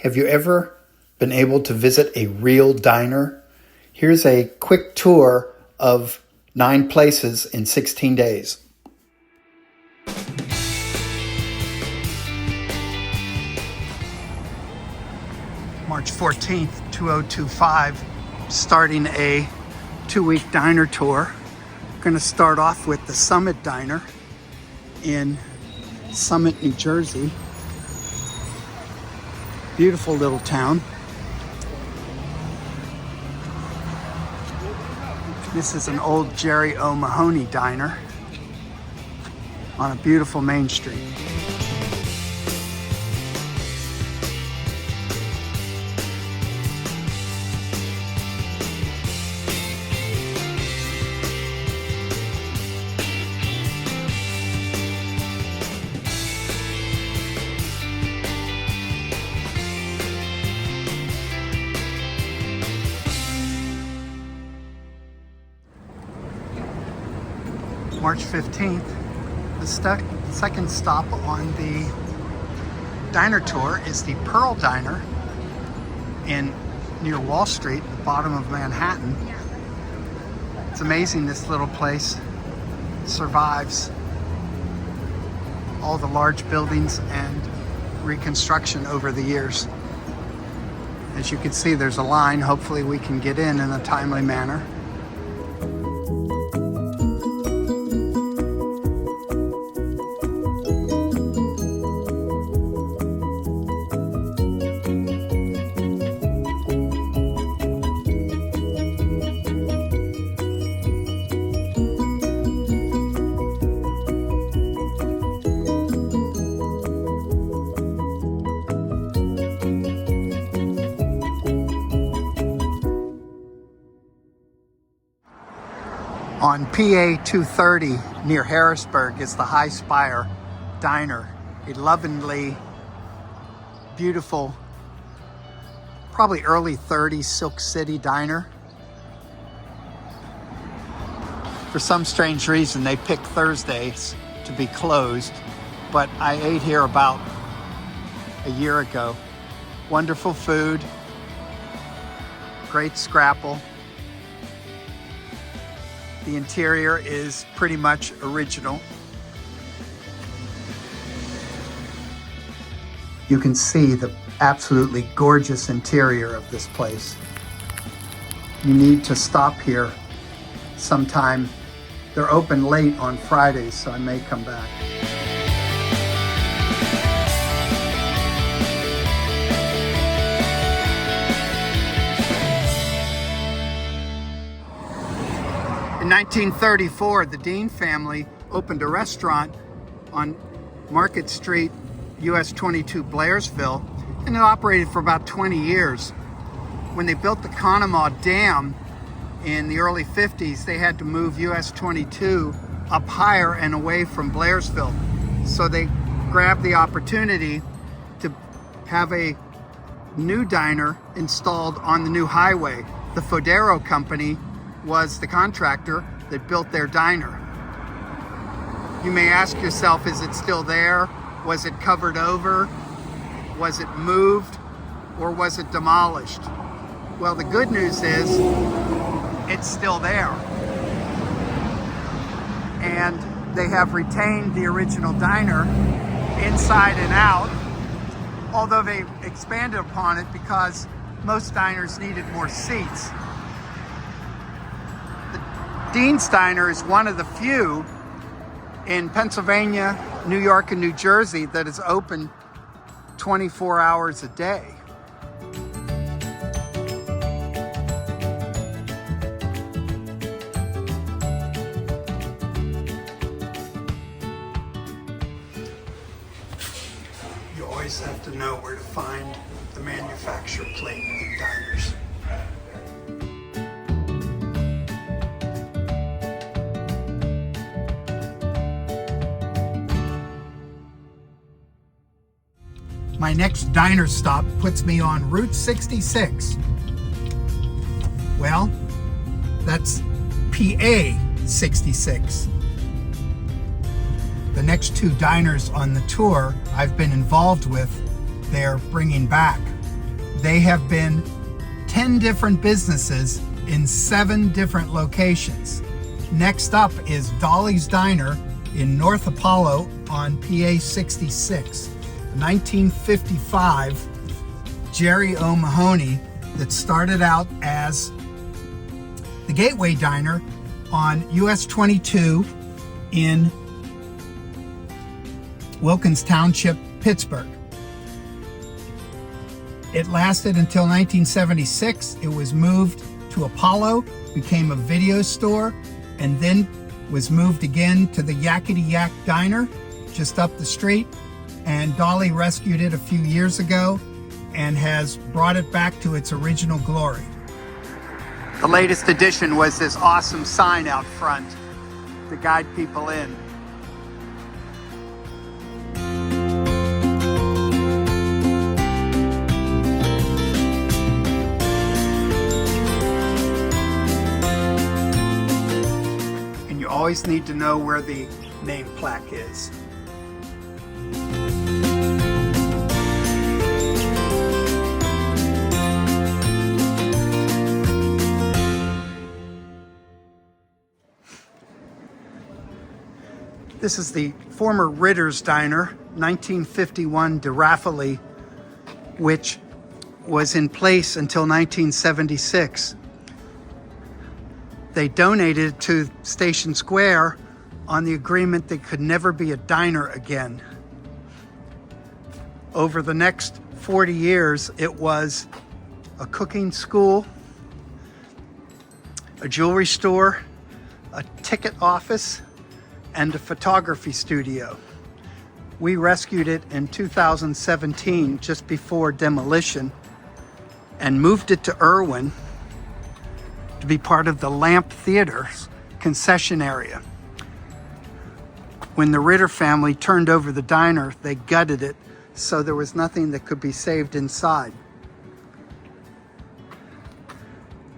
Have you ever been able to visit a real diner? Here's a quick tour of 9 places in 16 days. March 14th, 2025, starting a 2-week diner tour. We're going to start off with the Summit Diner in Summit, New Jersey. Beautiful little town. This is an old Jerry O. Mahoney diner on a beautiful main street. March 15th, the second stop on the diner tour is the Pearl Diner near Wall Street, the bottom of Manhattan. It's amazing this little place survives all the large buildings and reconstruction over the years. As you can see, there's a line. Hopefully we can get in a timely manner. On PA 230 near Harrisburg is the Highspire Diner, a lovingly beautiful, probably early 30s Silk City diner. For some strange reason, they pick Thursdays to be closed, but I ate here about a year ago. Wonderful food, great scrapple. The interior is pretty much original. You can see the absolutely gorgeous interior of this place. You need to stop here sometime. They're open late on Fridays, so I may come back. In 1934, the Dean family opened a restaurant on Market Street, US 22, Blairsville, and it operated for about 20 years. When they built the Conemaugh Dam in the early 50s, they had to move US 22 up higher and away from Blairsville. So they grabbed the opportunity to have a new diner installed on the new highway. The Fodero Company was the contractor that built their diner. You may ask yourself, is it still there? Was it covered over? Was it moved? Or was it demolished? Well, the good news is it's still there. And they have retained the original diner inside and out, although they expanded upon it because most diners needed more seats. Dean's Diner is one of the few in Pennsylvania, New York, and New Jersey that is open 24 hours a day. You always have to know where to find the manufacturer plate in diners. My next diner stop puts me on Route 66. Well, that's PA 66. The next 2 diners on the tour I've been involved with, they're bringing back. They have been 10 different businesses in 7 different locations. Next up is Dollys Diner in North Apollo on PA 66. 1955 Jerry O'Mahony that started out as the Gateway Diner on US 22 in Wilkins Township, Pittsburgh. It lasted until 1976. It was moved to Apollo, became a video store, and then was moved again to the Yakety Yak Diner just up the street. And Dolly rescued it a few years ago and has brought it back to its original glory. The latest addition was this awesome sign out front to guide people in. And you always need to know where the name plaque is. This is the former Ritter's Diner, 1951 DeRaffaelli, which was in place until 1976. They donated it to Station Square on the agreement that could never be a diner again. Over the next 40 years, it was a cooking school, a jewelry store, a ticket office, and a photography studio. We rescued it in 2017, just before demolition, and moved it to Irwin to be part of the Lamp Theater's concession area. When the Ritter family turned over the diner, they gutted it, so there was nothing that could be saved inside.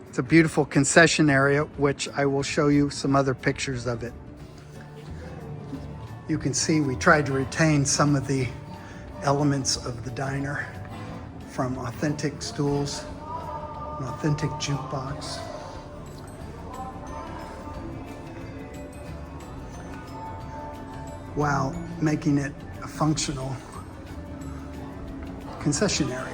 It's a beautiful concession area, which I will show you some other pictures of it. You can see we tried to retain some of the elements of the diner, from authentic stools, an authentic jukebox. While making it a functional concession area.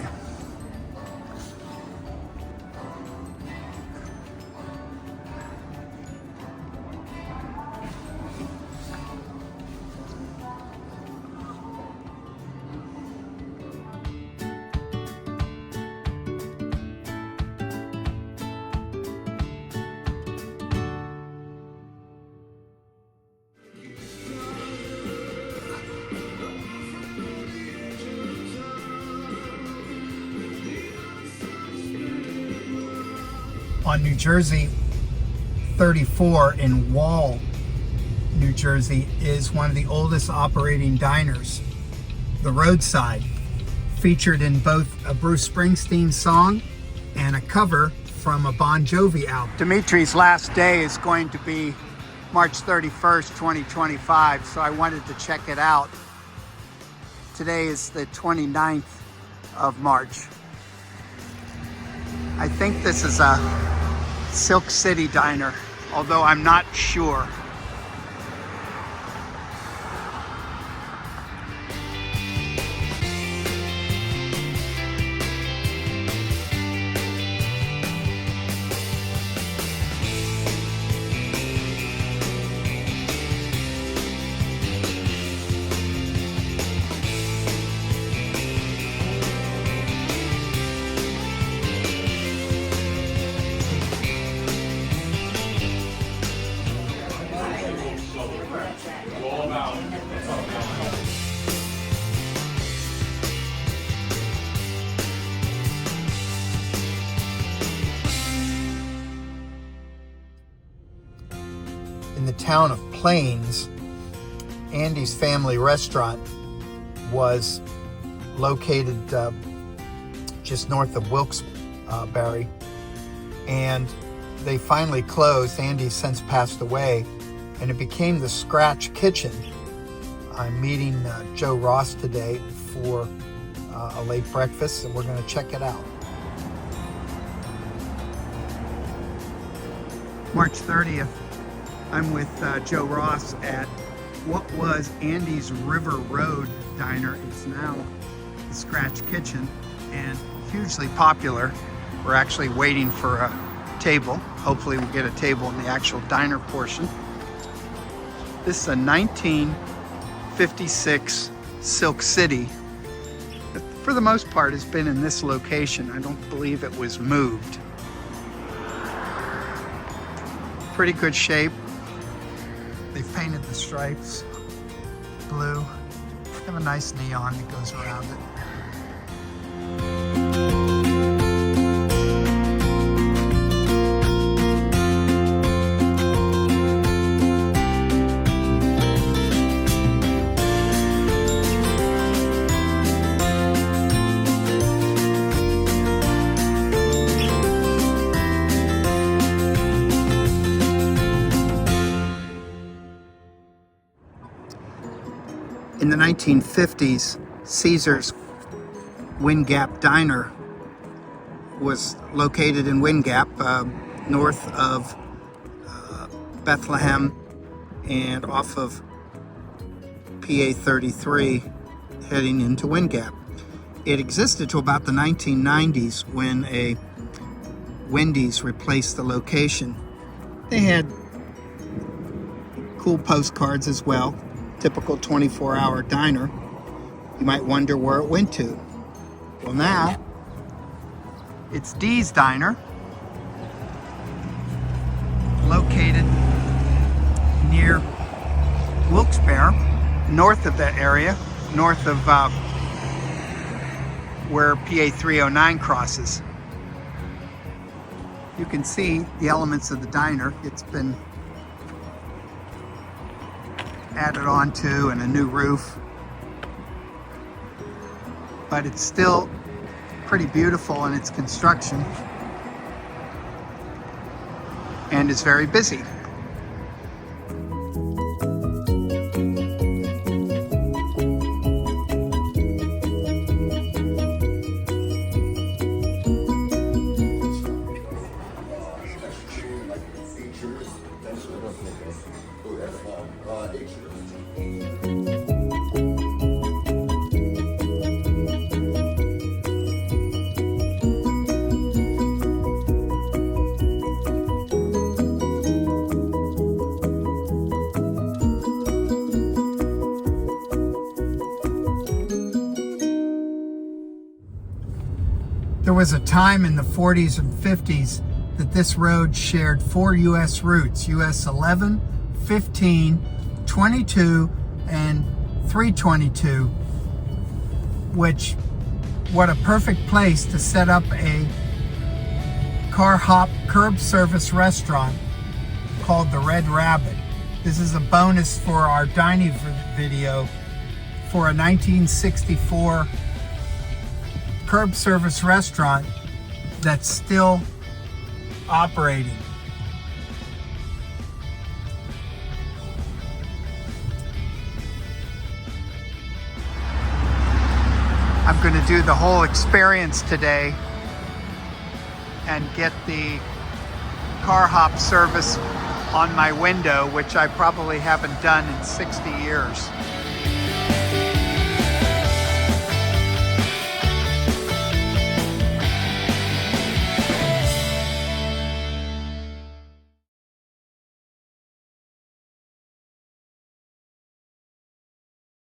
On New Jersey 34 in Wall, New Jersey, is one of the oldest operating diners. The Roadside, featured in both a Bruce Springsteen song and a cover from a Bon Jovi album. Dimitri's last day is going to be March 31st, 2025, so I wanted to check it out. Today is the 29th of March. I think this is a Silk City Diner, although I'm not sure. In the town of Plains, Andy's Family Restaurant was located just north of Wilkes-Barre, and they finally closed. Andy's since passed away, and it became the Scratch Kitchen. I'm meeting Joe Ross today for a late breakfast, and we're going to check it out. March 30th, I'm with Joe Ross at what was Andy's River Road Diner. It's now the Scratch Kitchen and hugely popular. We're actually waiting for a table. Hopefully we'll get a table in the actual diner portion. This is a 1956 Silk City. For the most part, has been in this location. I don't believe it was moved. Pretty good shape. They've painted the stripes blue. They have a nice neon that goes around it. In the 1950s, Caesar's Wind Gap Diner was located in Wind Gap, north of Bethlehem and off of PA 33, heading into Wind Gap. It existed till about the 1990s when a Wendy's replaced the location. They had cool postcards as well. Typical 24-hour diner. You might wonder where it went to. Well, now it's Dee's Diner, located near Wilkes-Barre, north of that area, north of where PA 309 crosses. You can see the elements of the diner. It's been added onto and a new roof, but it's still pretty beautiful in its construction and is very busy. There was a time in the 40s and 50s that this road shared 4 U.S. routes, US 11, 15, 22, and 322, which, what a perfect place to set up a car hop curb service restaurant called the Red Rabbit. This is a bonus for our dining video for a 1964 curb service restaurant that's still operating. I'm going to do the whole experience today and get the car hop service on my window, which I probably haven't done in 60 years.